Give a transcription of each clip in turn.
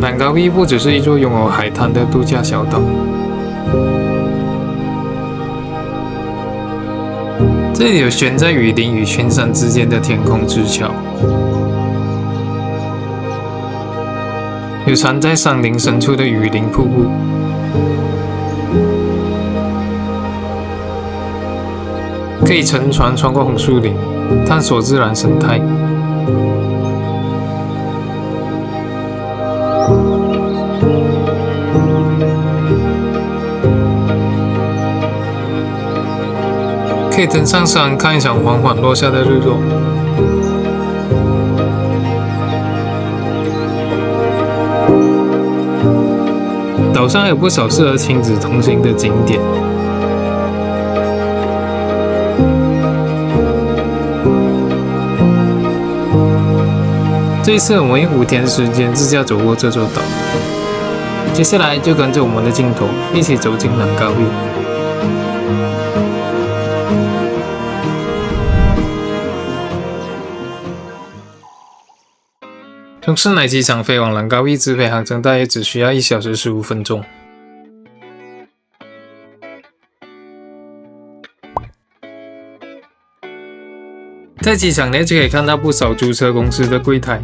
兰卡威不只是一座拥有海滩的度假小岛，这里有悬在雨林与群山之间的天空之桥，有藏在山林深处的雨林瀑布，可以乘船穿过红树林，探索自然生态。可以登上山看一场缓缓落下的日落。岛上有不少适合亲子同行的景点。这一次我们用5天时间自驾走过这座岛，接下来就跟着我们的镜头一起走进兰卡威。从士乃机场飞往兰卡威直飞航程大约只需要1小时15分钟。在机场内就可以看到不少租车公司的柜台，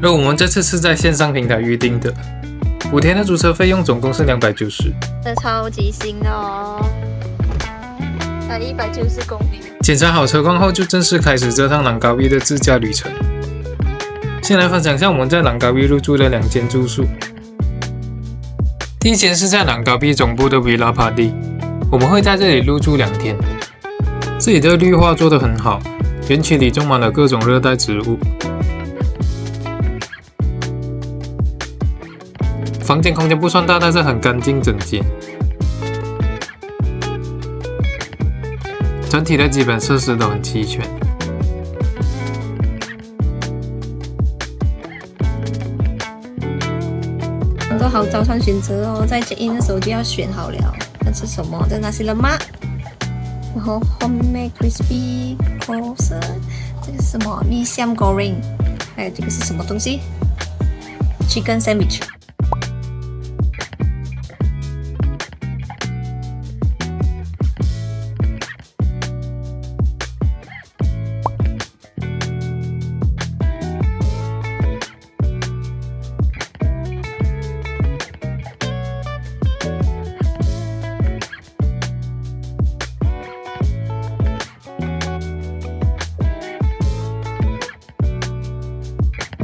而我们这次是在线上平台预定的。5天的租车费用总共是290，这超级新的哦，才190公里。检查好车况后，就正式开始这趟兰卡威的自驾旅程。先来分享一下我们在兰卡威入住的2间住宿。第一间是在兰卡威总部的 Villa Paddy， 我们会在这里入住2天。这里的绿化做得很好，园区里种满了各种热带植物。房间空间不算大，但是很干净整洁。整体的基本设施都很齐全。很多好早餐选择哦，在 check in 的时候就要选好了，要吃什么？这nasi lemak，然后 homemade crispy croissant， 这个是什么 ？mee siam goreng， 还有这个是什么东西 ？chicken sandwich。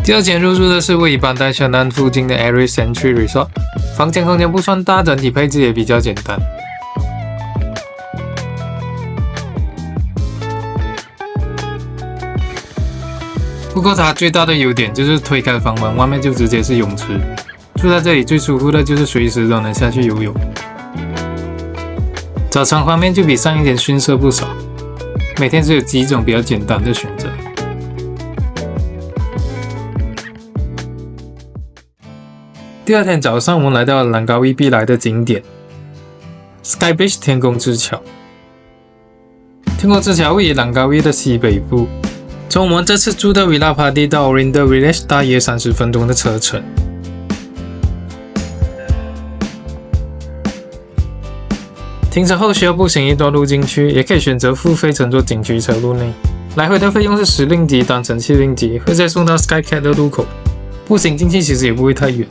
第二间入住的是位于Pantai Cenang附近的 Airis Century Resort， 房间空间不算大，整体配置也比较简单。不过它最大的优点就是推开房门，外面就直接是泳池。住在这里最舒服的就是随时都能下去游泳。早餐方面就比上一间逊色不少，每天只有几种比较简单的选择。第二天早上，我们来到了兰卡威必来的景点 SkyBridge 天空之桥。天空之桥位于兰卡威的西北部，从我们这次住的 Villa Paddy 到 Oriental Village 大约30分钟的车程。停车后需要步行一段路进去，也可以选择付费乘坐景区车入内。来回的费用是10令吉，单程7令吉，会再送到 SkyCat 的入口。步行进去其实也不会太远。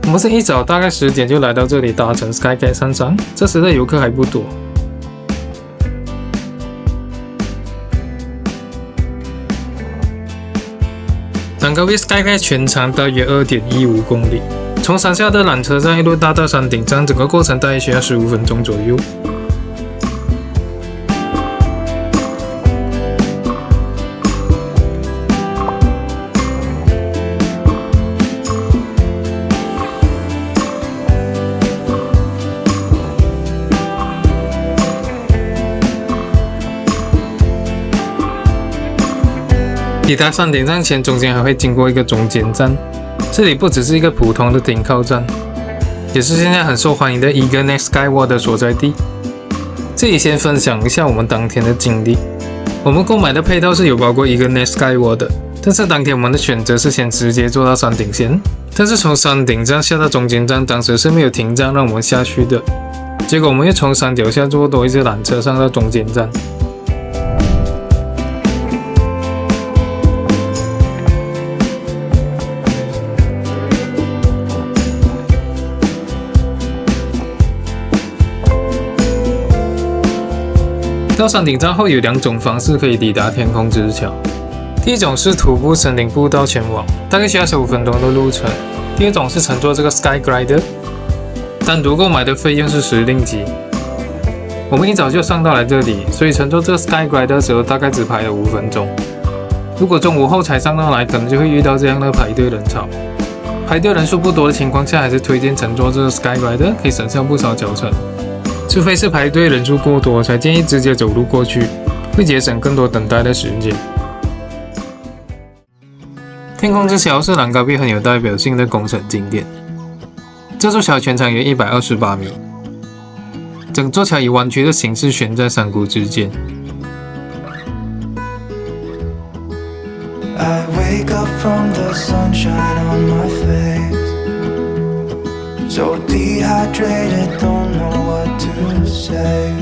我们是一早大概10点就来到这里搭乘 SkyCat 上山，这时的游客还不多。兰卡威 SkyCat 全长大约2.15公里，从山下的缆车站一路搭到山顶站，整个过程大约需要15分钟左右。抵达山顶站前，中间还会经过一个中间站，这里不只是一个普通的停靠站，也是现在很受欢迎的 Eagle Next Skywalk 的所在地。这里先分享一下我们当天的经历。我们购买的配套是有包括一个 Net Skywalk 的，但是当天我们的选择是先直接坐到山顶线，但是从山顶站下到中间站，当时是没有停站让我们下去的。结果我们又从山脚下坐多一次缆车上到中间站。到山顶站后有2种方式可以抵达天空之桥。第一种是徒步森林步道前往，大概需要15分钟的路程。第二种是乘坐这个 SkyBridge， 单独购买的费用是10令吉。我们一早就上到来这里，所以乘坐这个 SkyBridge 的时候大概只排了5分钟。如果中午后才上到来，可能就会遇到这样的排队人潮。排队人数不多的情况下，还是推荐乘坐这个 SkyBridge， 可以省下不少脚程。除非是排队人数过多，才建议直接走路过去，会节省更多等待的时间。天空之桥是兰卡威很有代表性的工程景点。这座桥全长约128米，整座桥以弯曲的形式悬在山谷之间。I wake up from the sunshine on my face, so dehydrated, don't know what to say.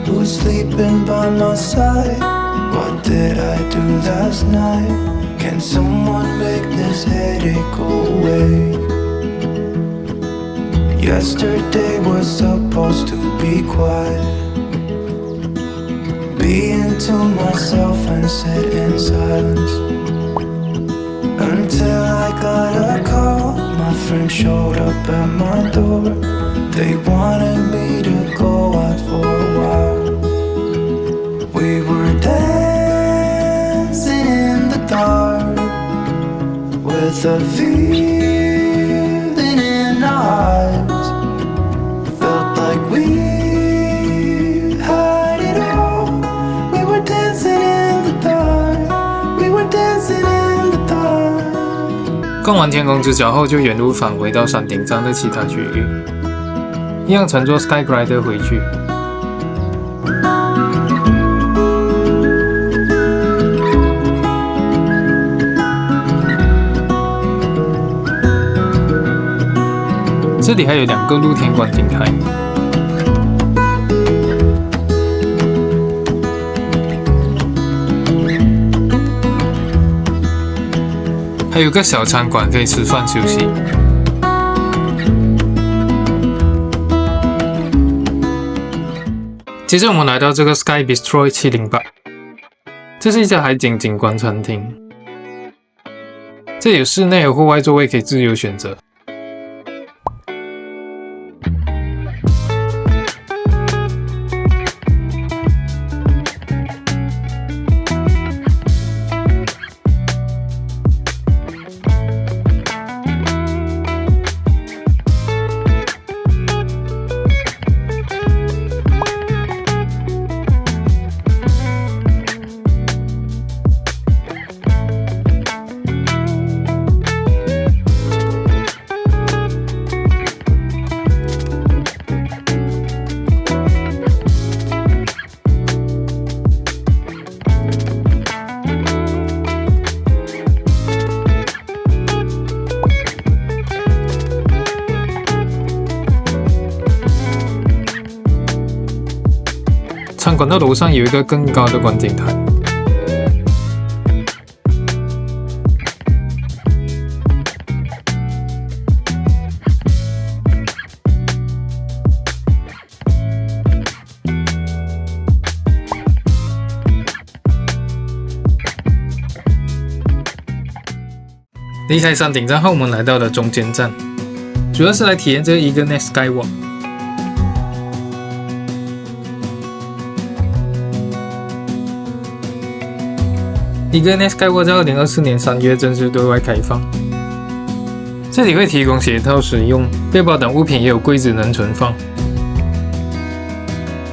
Who's sleeping by my side? What did I do last night? Can someone make this headache go away? Yesterday was supposed to be quiet. Being to myself and sit in silence until I got a call. My friend showed up at my door. They wanted me to go out for a while. We were dancing in the dark with a feeling in our hearts. Felt like we had it all. We were dancing in the dark. We were dancing in the dark. 逛完天空之桥后，就原路返回到山顶站的其他区域，一样乘坐 SkyBridge 回去。这里还有2个露天观景台，还有个小餐馆可以吃饭休息。接着我们来到这个 Sky Bistro 708，这是一家海景景观餐厅，这里有室内和户外座位可以自由选择。餐馆的楼上有一个更高的观景台。离开山顶站后，我们来到了中间站，主要是来体验这一个 Net Skywalk。一个 Net Skywalk 在2024年3月正式对外开放，这里会提供鞋套使用，背包等物品也有柜子能存放。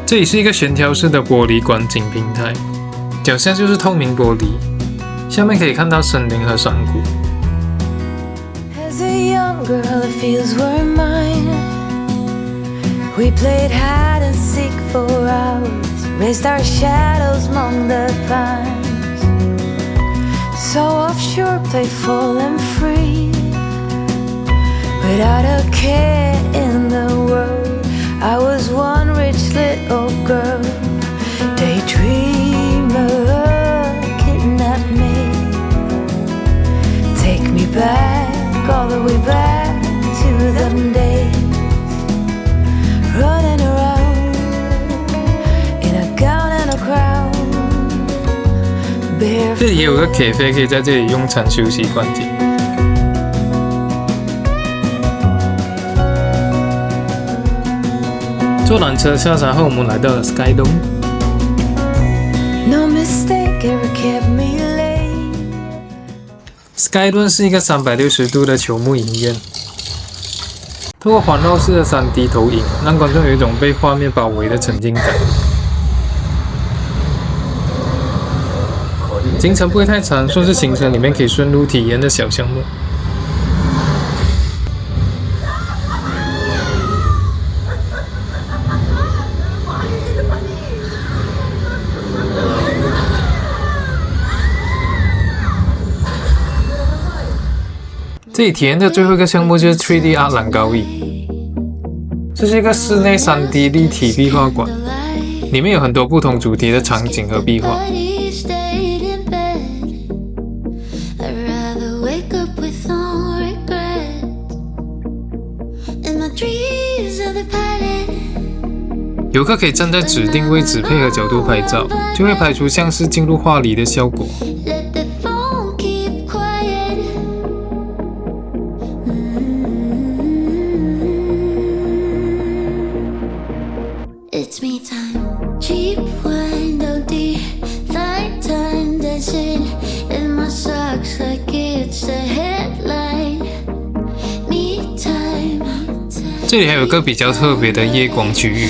这里是一个悬挑式的玻璃观景平台，脚下就是透明玻璃，下面可以看到森林和山谷。Girl, it feels we're mine. We played hide and seek for hours, raised our shadows among the pines. So offshore, playful and free, without a care in the world. I was one rich little girl, daydreamer, kidnap me, take me back, all the way back to them days, running around in a gown and a crown. 这里也有个 cafe 可以在这里用餐休息逛街。坐缆车下山后，我们来到了 Sky Dome。Sky Dome 是一个360度的球幕影院，通过环绕式的3D 投影，让观众有一种被画面包围的沉浸感。行程不会太长，算是行程里面可以顺路体验的小项目。这里体验的最后一个项目就是 3D Art Langkawi， 这是一个室内3D 立体壁画馆，里面有很多不同主题的场景和壁画。游客可以站在指定位置配合角度拍照，就会拍出像是进入画里的效果。这里还有个比较特别的夜光区域。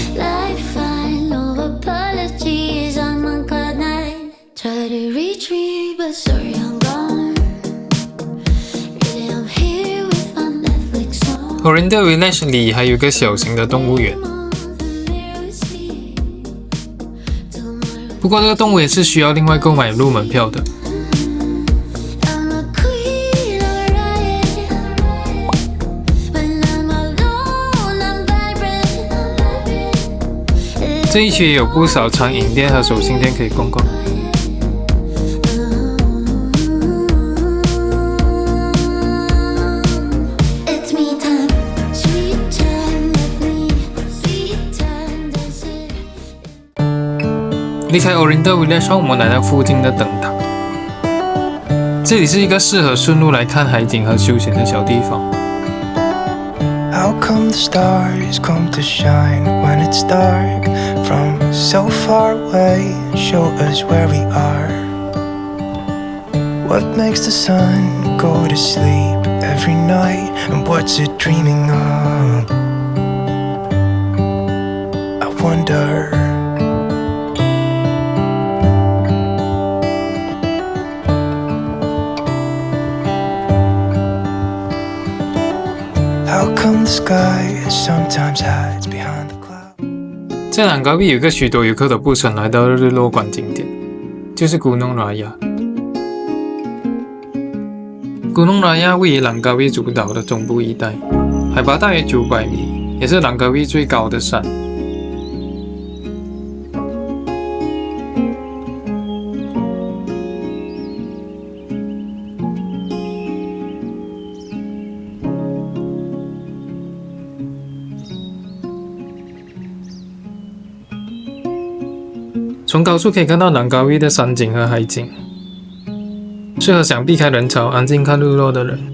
Oriental Village 里还有一个小型的动物园，不过这个动物园是需要另外购买入门票的。这一区也有不少餐饮店和手信店可以逛逛。离开 Oriental Village 后，我们来到附近的灯塔。这里是一个适合顺路来看海景和休闲的小地方。How come the stars come to shine when it's dark from so far away? Show us where we are. What makes the sun go to sleep every night? And what's it dreaming of? I wonder. How come the sky sometimes hides behind the clouds? 在兰卡威有一个许多游客都不曾来到的日落馆景点，就是 Gunung Raya。Gunung Raya 位于兰卡威主岛的中部一带，海拔大约900米，也是兰卡威最高的山。从高处可以看到兰卡威的山景和海景，适合想避开人潮、安静看日落的人。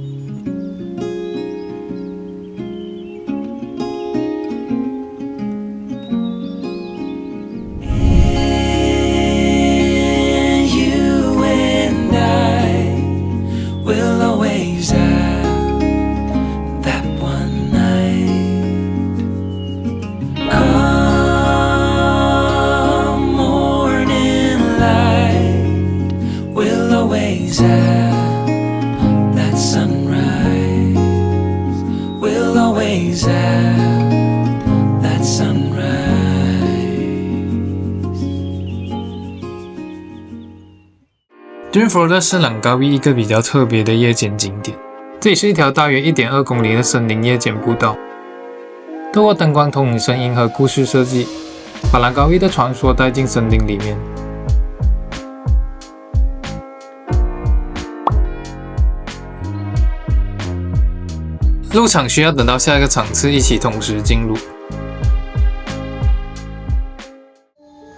That sun Dream Forest 是Langkawi一个比较特别的夜间景点，这里是一条大约 1.2 公里的森林夜间步道，透过灯光、投影声音和故事设计，把Langkawi的传说带进森林里面。入场需要等到下一个场次一起同时进入。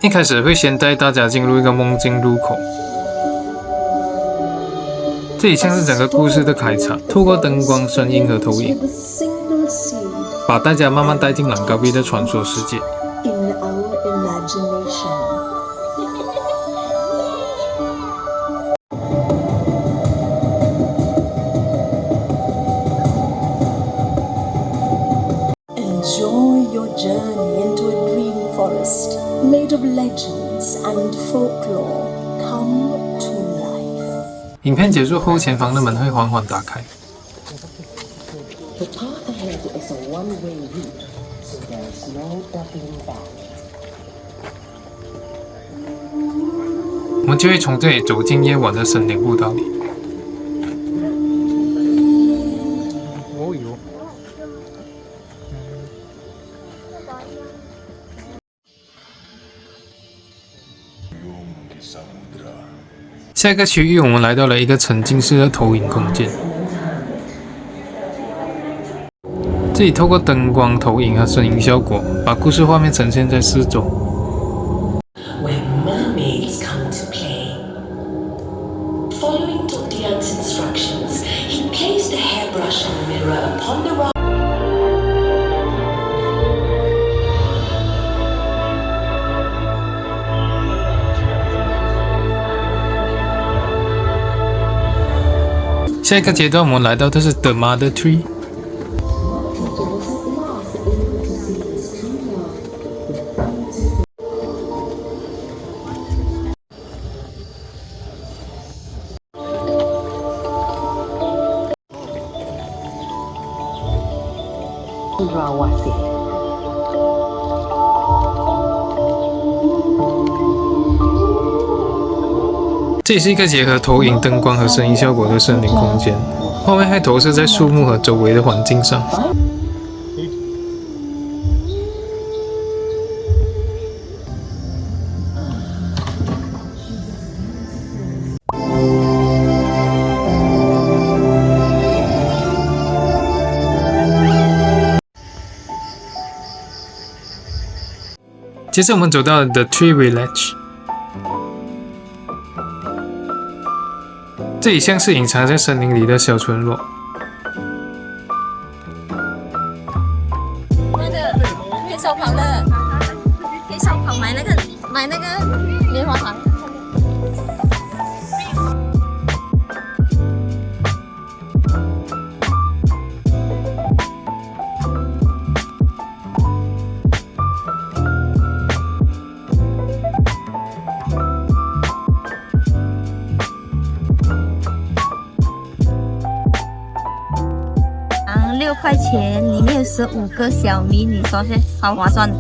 一开始会先带大家进入一个梦境入口，这里像是整个故事的开场，透过灯光、声音和投影，把大家慢慢带进Langkawi的传说世界。Enjoy your journey into a dream forest made of legends and folklore come to life. 影片结束后，前方的门会缓缓打开。The path ahead is a one-way route, so there is no doubling back. 我们就会从这里走进夜晚的森林步道里。哦哟！下一个区域，我们来到了一个沉浸式的投影空间。这里透过灯光、投影和声音效果，把故事画面呈现在四周。Where mermaids come to play. Following Dr. Yan's instructions, he placed a hairbrush and mirror upon the rock. 下一个阶段，我们来到的是 The Mother Tree。这里是一个结合投影、灯光和声音效果的森林空间，画面还投射在树木和周围的环境上。接着我们走到了 The Tree Village。这里像是隐藏在森林里的小村落。那个可以烧烤的，可以烧烤买那个棉花糖。6块钱，里面有15个小米，你说是好划算。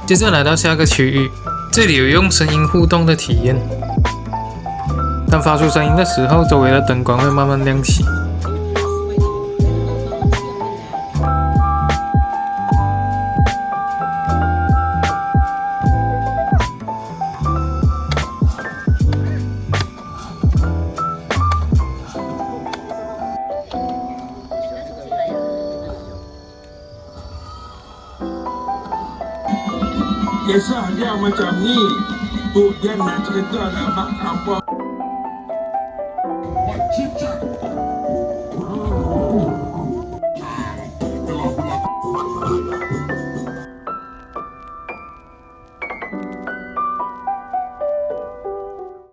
接着来到下个区域，这里有用声音互动的体验。当发出声音的时候，周围的灯光会慢慢亮起。Kisah dia macam ni. Tu dia nak cerita nak bak apa.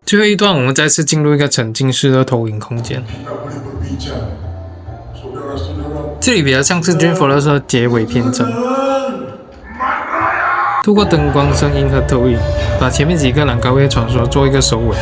最后一段，我们再次进入一个沉浸式的投影空间。这里比较像是 Dream Forest 的结尾篇章。透过灯光、声音和投影，把前面几个兰卡威的传说做一个收尾。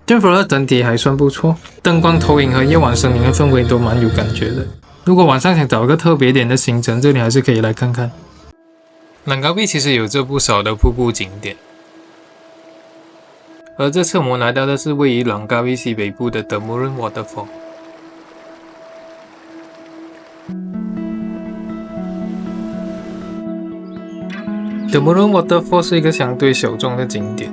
Johor 的整体还算不错，灯光、投影和夜晚声音的氛围都蛮有感觉的。如果晚上想找一个特别点的行程，这里还是可以来看看。Langkawi 其实有着不少的瀑布景点，而这次我们来到的是位于Langkawi西北部的 Temurun Waterfall。Temurun Waterfall 是一个相对小众的景点。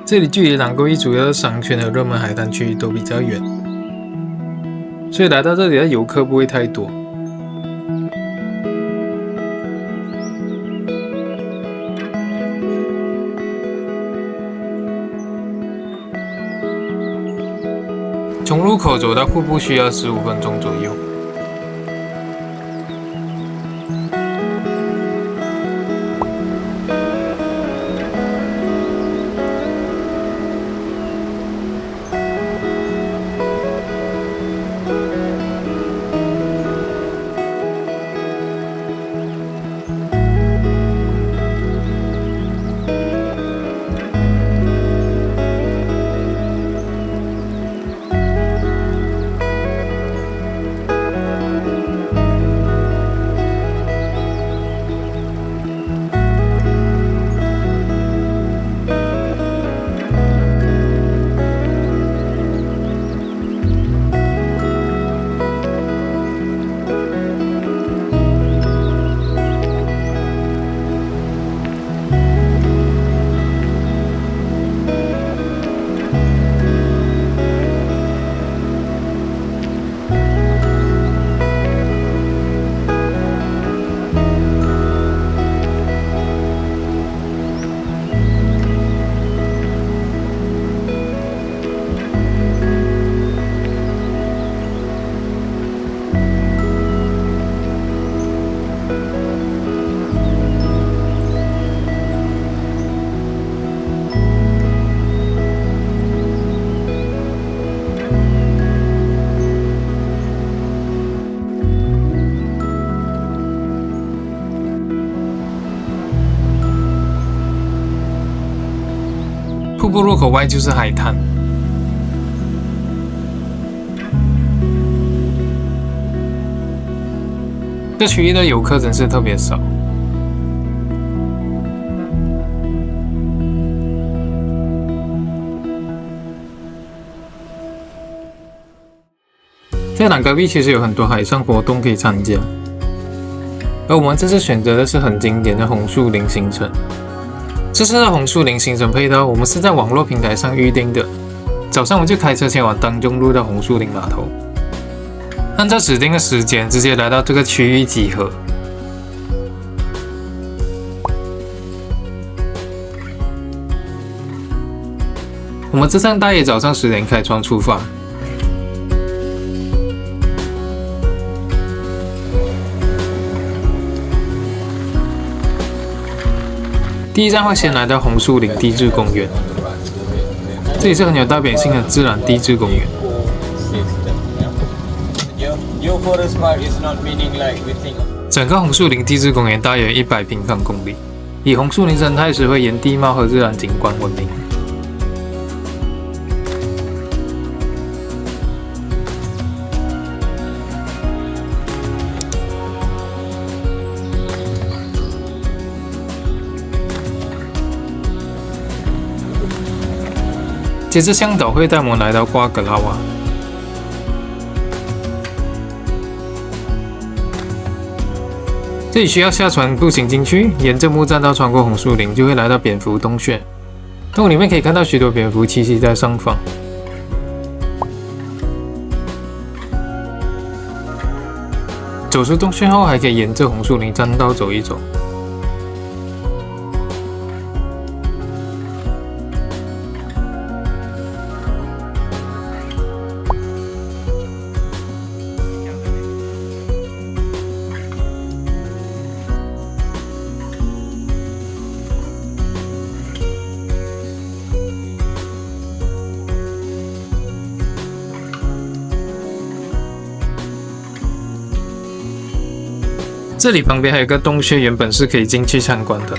这里距离Langkawi主要的商圈和热门海滩区域都比较远，所以来到这里的游客不会太多。从入口走到瀑布需要15分钟左右。瀑布入口外就是海滩，这区域的游客真是特别少。在Langkawi其实有很多海上活动可以参加，而我们这次选择的是很经典的红树林行程。这次的红树林行程配套，我们是在网络平台上预定的。早上我们就开车前往当中路的红树林码头，按照指定的时间直接来到这个区域集合。我们这趟大约早上10点开船出发。第一站会先来到红树林地质公园，这里是很有代表性的自然地质公园。整个红树林地质公园大约100平方公里，以红树林生态石灰岩地貌和自然景观闻名。接着向导会带我们来到瓜格拉瓦，这里需要下船步行进去，沿着木栈道穿过红树林，就会来到蝙蝠洞穴。洞里面可以看到许多蝙蝠栖息在上方。走出洞穴后，还可以沿着红树林栈道走一走。这里旁边还有个洞穴，原本是可以进去参观的，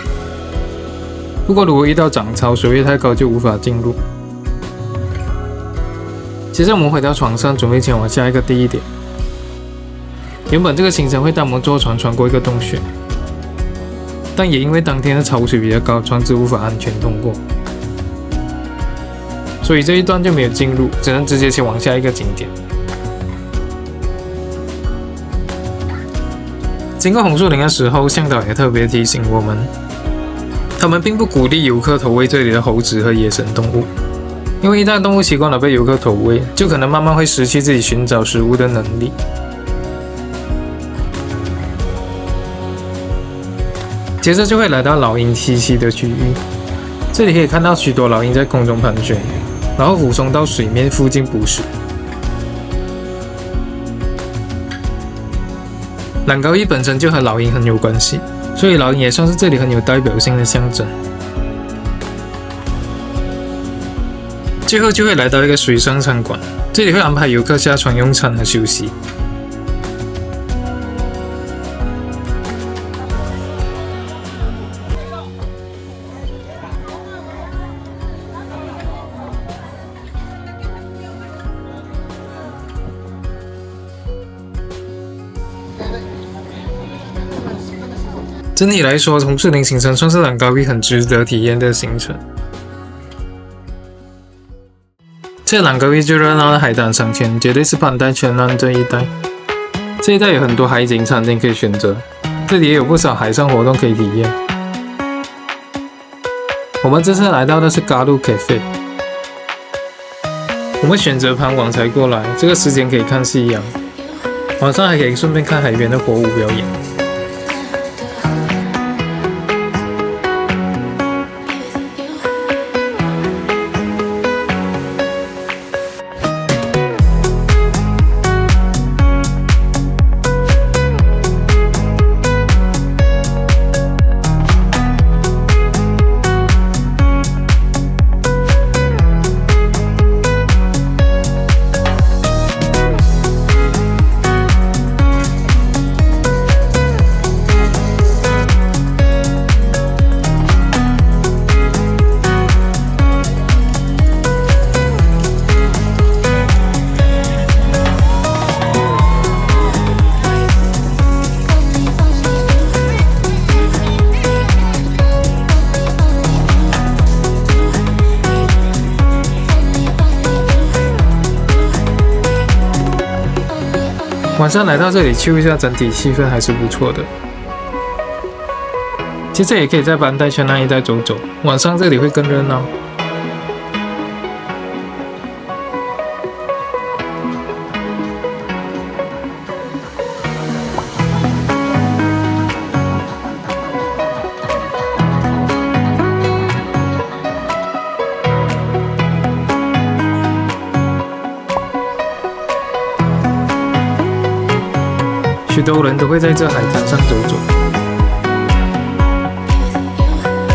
不过如果遇到涨潮，水位太高就无法进入。接着我们回到床上，准备前往下一个第一点。原本这个行程会带我们坐船穿过一个洞穴，但也因为当天的潮水比较高，船只无法安全通过，所以这一段就没有进入，只能直接前往下一个景点。经过红树林的时候，向导也特别提醒我们，他们并不鼓励游客投喂这里的猴子和野生动物，因为一旦动物习惯了被游客投喂，就可能慢慢会失去自己寻找食物的能力。接着就会来到老鹰栖息的区域，这里可以看到许多老鹰在空中盘旋，然后俯冲到水面附近捕食。兰高伊本身就和老鹰很有关系，所以老鹰也算是这里很有代表性的象征。最后就会来到一个水上餐馆，这里会安排游客下船用餐和休息。整体来说，红树林行程算是兰高伊很值得体验的行程。这兰高伊最热闹的海滩商圈，绝对是潘代全南这一带。这一带有很多海景餐厅可以选择，这里也有不少海上活动可以体验。我们这次来到的是嘎路 Cafe， 我们选择傍晚才过来，这个时间可以看夕阳，晚上还可以顺便看海边的火舞表演。晚上来到这里去一下，整体气氛还是不错的。接着也可以在班代圈那一带走走，晚上这里会更热闹。许多人都会在这海滩上走走。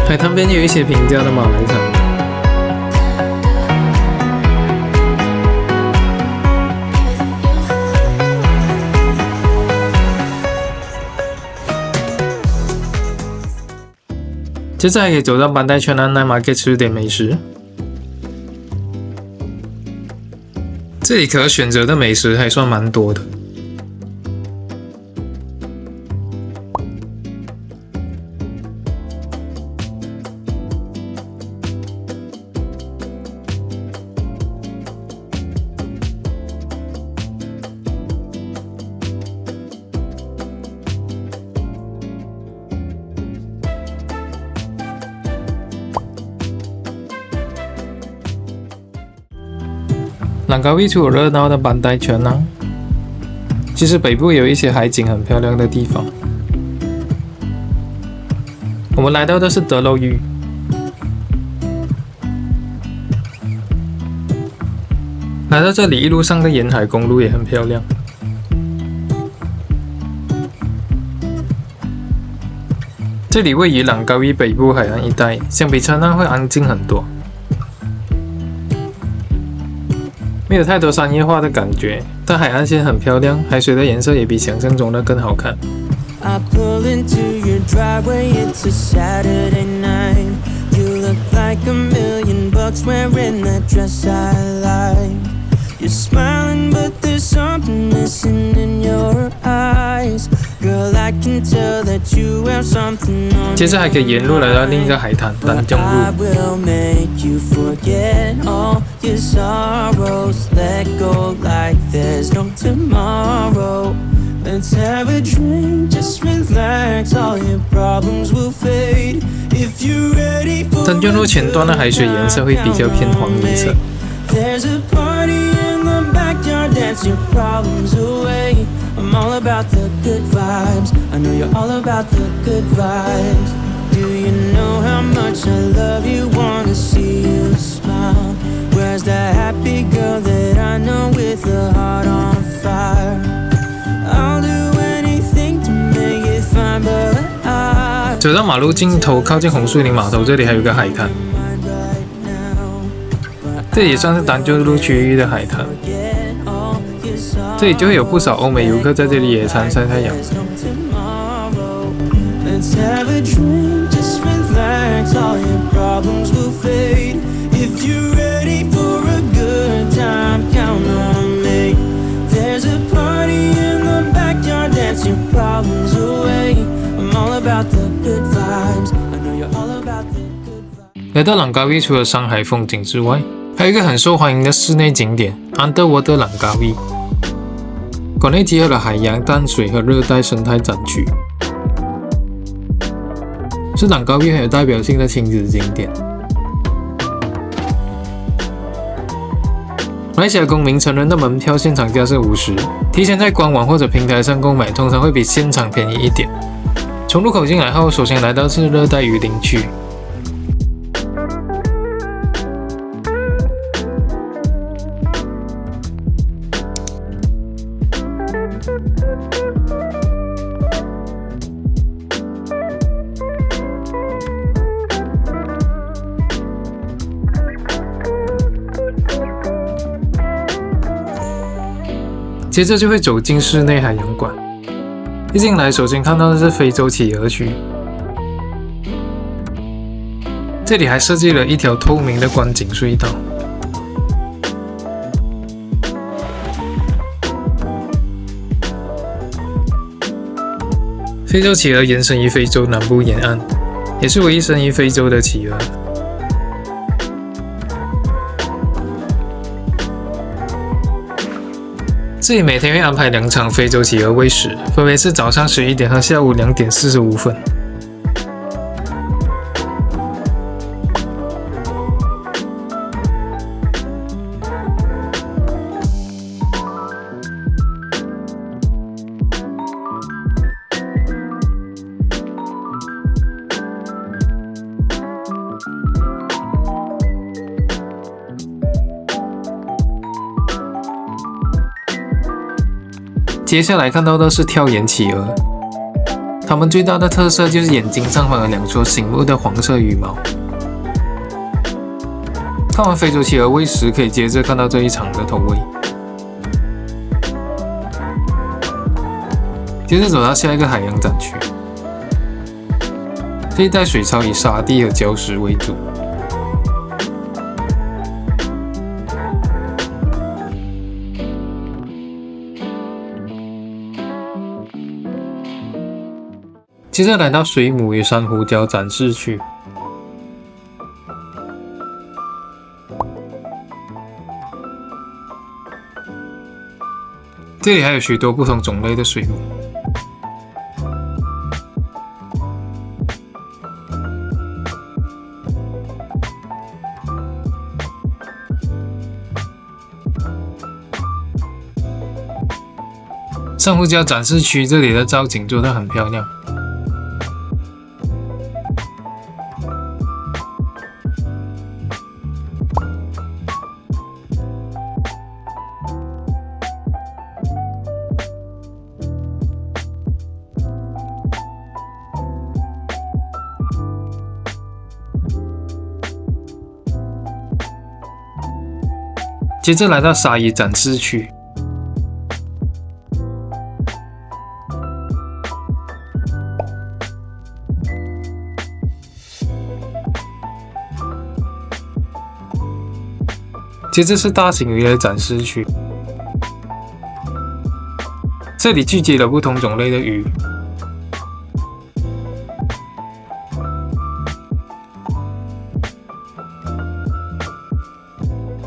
海滩边有一些平价的马来餐。接着还可以走到班代圈南 Night Market 吃点美食。这里可选择的美食还算蛮多的。兰高伊除了热闹的班代圈南，其实北部有一些海景很漂亮的地方。我们来到的是德楼屿，来到这里一路上的沿海公路也很漂亮。这里位于兰高伊北部海岸一带，相比川南会安静很多。没有太多商业化的感觉，但海岸线很漂亮，海水的颜色也比想象中的更好看。I pull into your driveway, it's a Saturday night. You look like $1,000,000 wearing that dress I like. You're smiling, but there's something missing in your eyes. Girl, I can tell that you have something on. 接着还可以沿路来到另一个海滩丹江路。I will make you forget all your sorrows. Let go like there's no tomorrow. Let's have a drink, just relax. All your problems will fade. If you're ready for 丹江路前端的海水颜色会比较偏黄颜色。There's a party in the backyard, dance your problems away. I'm all about the good vibes. I know you're all about the good vibes. Do you know how much I love you? Wanna see you smile. Where's that happy girl that I know with a heart on fire? I'll do anything to make it fine, but I 走到马路尽头，靠近红树林码头，这里还有一个海滩。这也算是丹江路区域的海滩，这里就会有不少欧美游客在这里野餐晒太阳。Let's have a drink, just relax, all your problems will fade. If you're ready for a good time, count on me. There's a party in the backyard, dance your problems away. I'm all about the good vibes. I know you're all about the good vibes. 来到朗高威，除了山海风景之外，还有一个很受欢迎的室内景点 Underwater Langkawi， 馆内结合了海洋、淡水和热带生态展区，是朗高威很有代表性的亲子景点。马来西亚公民成人的门票现场价是50，提前在官网或者平台上购买，通常会比现场便宜一点。从入口进来后，首先来到是热带雨林区。接着就会走进室内海洋馆。一进来，首先看到的是非洲企鹅区，这里还设计了一条透明的观景隧道。非洲企鹅延伸于非洲南部沿岸，也是唯一生于非洲的企鹅。这里每天会安排2场非洲企鹅喂食，分别是早上11点和下午2点45分。接下来看到的是跳眼企鹅，它们最大的特色就是眼睛上方有2撮醒目的黄色羽毛。看完非洲企鹅喂食，可以接着看到这一场的投喂。接着走到下一个海洋展区，这一带水槽以沙地和礁石为主。接着来到水母与珊瑚礁展示区，这里还有许多不同种类的水母。珊瑚礁展示区这里的造景做得很漂亮。接着来到鲨鱼展示区，接着是大型鱼类展示区，这里聚集了不同种类的鱼。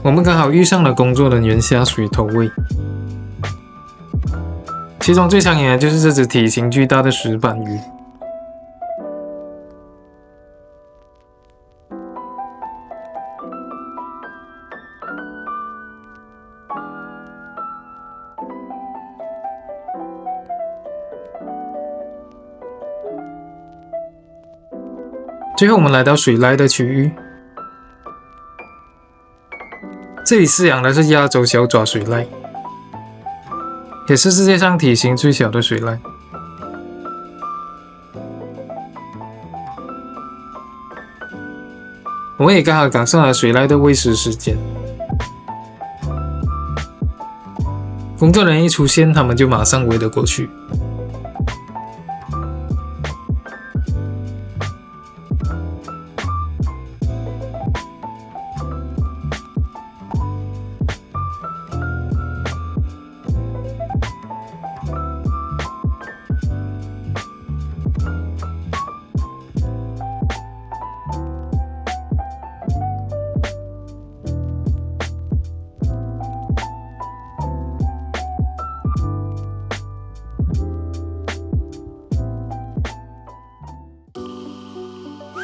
我们刚好遇上了工作人员下水投喂，其中最抢眼的就是这只体型巨大的石板鱼。最后我们来到水濑的区域，这里饲养的是亚洲小爪水濑，也是世界上体型最小的水濑。我们也刚好赶上了水濑的喂食时间，工作人员一出现，他们就马上围了过去。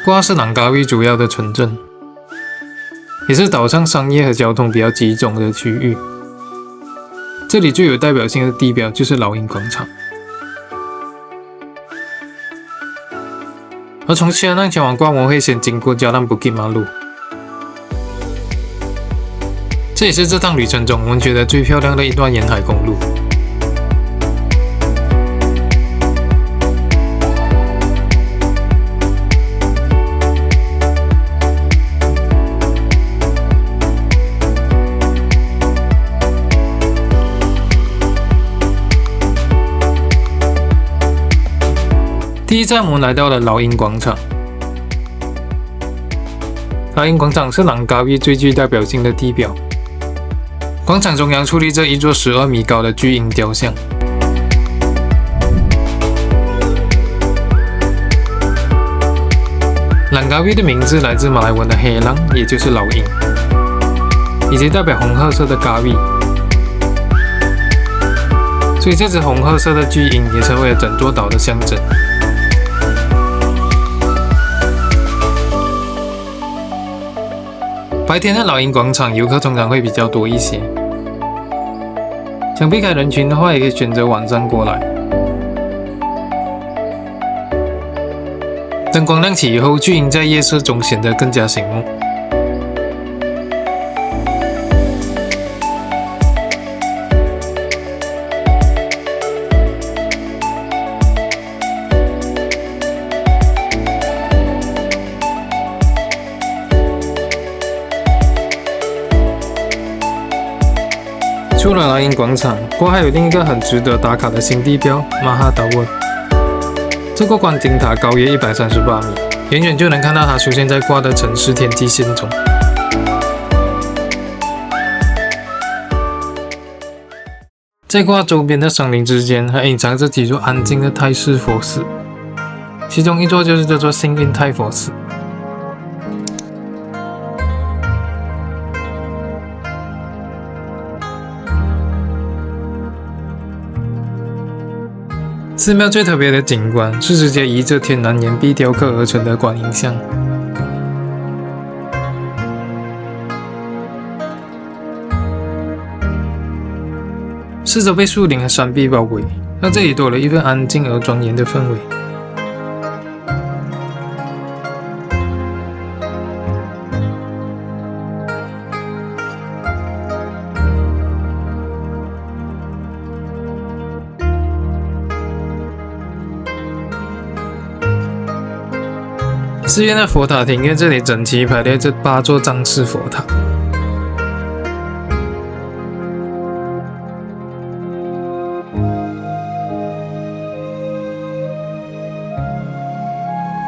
瓜是朗卡威主要的城镇，也是岛上商业和交通比较集中的区域。这里最有代表性的地标就是老鹰广场。而从Cenang前往瓜，我们会先经过Jalan Bukit Malut，这也是这趟旅程中我们觉得最漂亮的一段沿海公路。第一站我们来到了老鹰广场。老鹰广场是朗卡威最具代表性的地标。广场中央矗立着一座12米高的巨鹰雕像。朗卡威的名字来自马来文的黑狼，也就是老鹰，以及代表红褐色的咖威。所以这只红褐色的巨鹰也成为了整座岛的象征。白天的老鹰广场游客通常会比较多一些，想避开人群的话，也可以选择晚上过来。灯光亮起以后，巨鹰在夜色中显得更加醒目。除了老鹰广场，瓜还有另一个很值得打卡的新地标Maha Tower。这个观景塔高约138米，远远就能看到它出现在瓜的城市天际线中。在瓜周边的山林之间，还隐藏着几座安静的泰式佛寺，其中一座就是这座幸运泰佛寺。寺庙最特别的景观是直接依着天然岩壁雕刻而成的观音像。四周被树林和山壁包围，让这里多了一份安静而庄严的氛围。寺院的佛塔庭院这里整齐排列着8座藏式佛塔。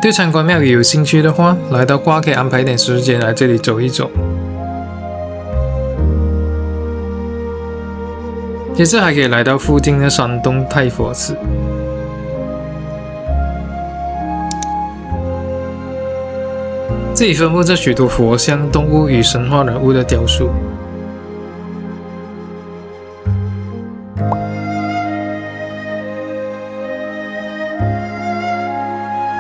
对参观庙宇有兴趣的话，来到瓜可以安排一点时间来这里走一走。接着还可以来到附近的山洞太佛寺。这里分布着许多佛像、动物与神话人物的雕塑。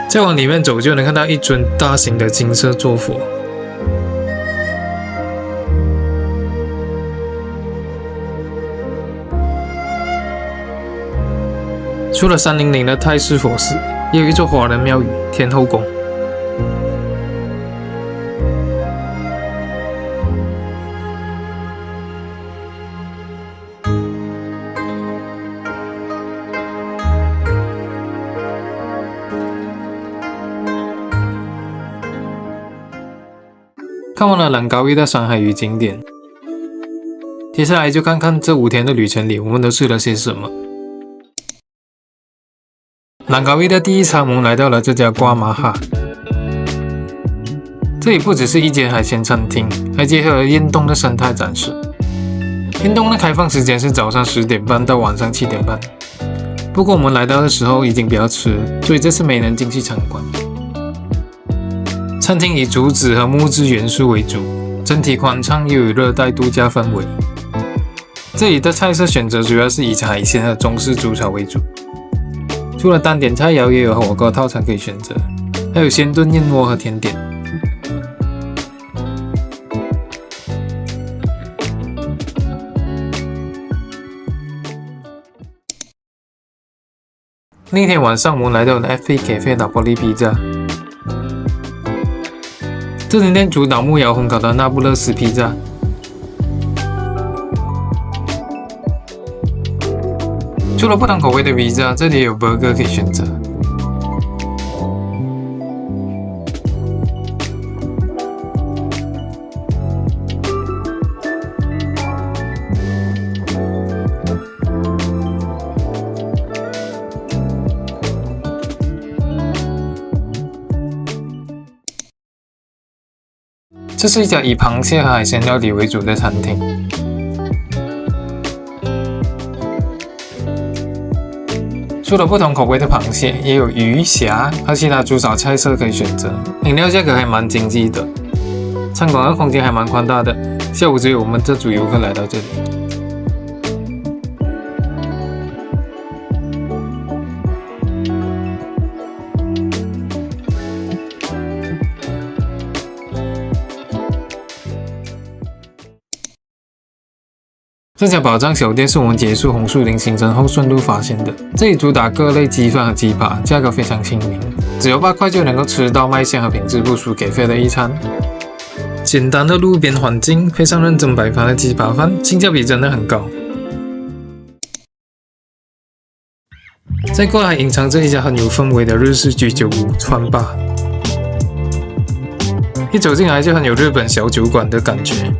再往里面走，就能看到一尊大型的金色坐佛。除了山林岭的太师佛寺，也有一座华人庙宇天后宫。看完了兰卡威的山海与景点，接下来就看看这5天的旅程里我们都吃了些什么。兰卡威的第一餐，我们来到了这家瓜马哈。这里不只是一间海鲜餐厅，还结合了运动的生态展示。运动的开放时间是早上10点半到晚上7点半。不过我们来到的时候已经比较迟，所以这次没能进去参观。餐厅以竹子和木质元素为主，整体宽敞又有热带度假氛围。这里的菜色选择主要是以海鲜和中式煮炒为主，除了单点菜肴，也有火锅套餐可以选择，还有鲜炖燕窝和甜点。另一天晚上，我们来到了 FA Cafe 拿破利披萨。这间店主打木窑烘烤的那不勒斯披萨。除了不同口味的披萨，这里也有 burger 可以选择。这是一家以螃蟹和海鲜料理为主的餐厅。除了不同口味的螃蟹，也有鱼、虾和其他猪炒菜色可以选择。饮料价格还蛮经济的，餐馆的空间还蛮宽大的。下午只有我们这组游客来到这里。这家宝藏小店是我们结束红树林行程后顺路发现的。这里主打各类鸡饭和鸡扒，价格非常亲民，只有8块就能够吃到卖相和品质不输给费的一餐。简单的路边环境配上认真摆盘的鸡扒饭，性价比真的很高。再过来隐藏着一家很有氛围的日式居酒屋川吧，一走进来就很有日本小酒馆的感觉。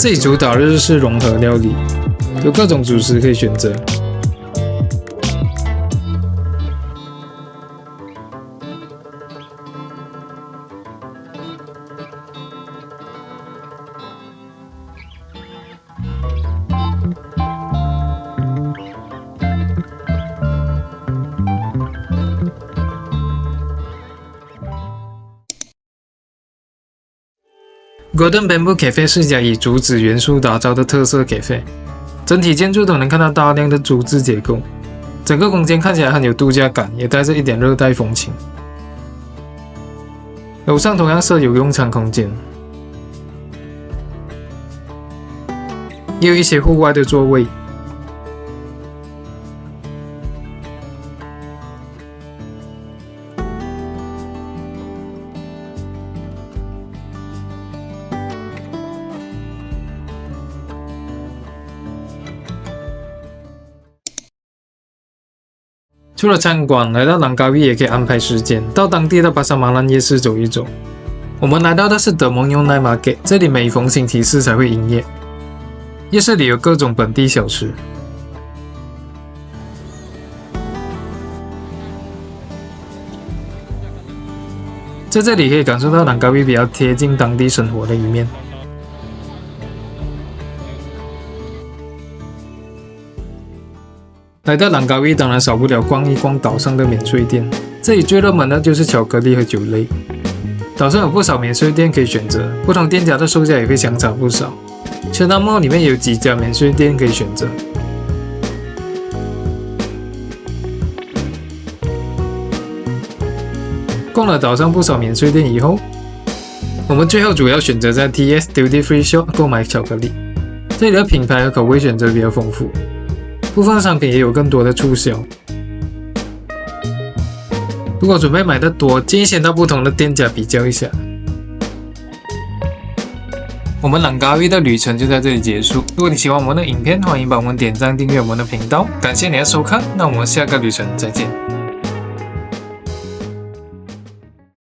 这里主打日式融合料理，有各种主食可以选择。Golden Bamboo Cafe 是一家以竹子元素打造的特色 cafe， 整体建筑都能看到大量的竹制结构，整个空间看起来很有度假感，也带着一点热带风情。楼上同样设有用餐空间，也有一些户外的座位。除了餐馆，来到兰卡威也可以安排时间，到当地的巴沙马兰夜市走一走。我们来到的是德蒙用奈马给，这里每逢星期4才会营业。夜市里有各种本地小吃。在这里可以感受到兰卡威比较贴近当地生活的一面。来到兰卡威当然少不了逛一逛岛上的免税店，这里最热门的就是巧克力和酒类。岛上有不少免税店可以选择，不同店家的售价也会相差不少。Cenang Mall 里面也有几家免税店可以选择。逛了岛上不少免税店以后，我们最后主要选择在 TS Duty Free Shop 购买巧克力。这里的品牌和口味选择比较丰富，部分商品也有更多的促销。如果准备买的多，建议先到不同的店家比较一下。我们兰卡威的旅程就在这里结束。如果你喜欢我们的影片，欢迎帮我们点赞订阅我们的频道。感谢你的收看，那我们下个旅程再见。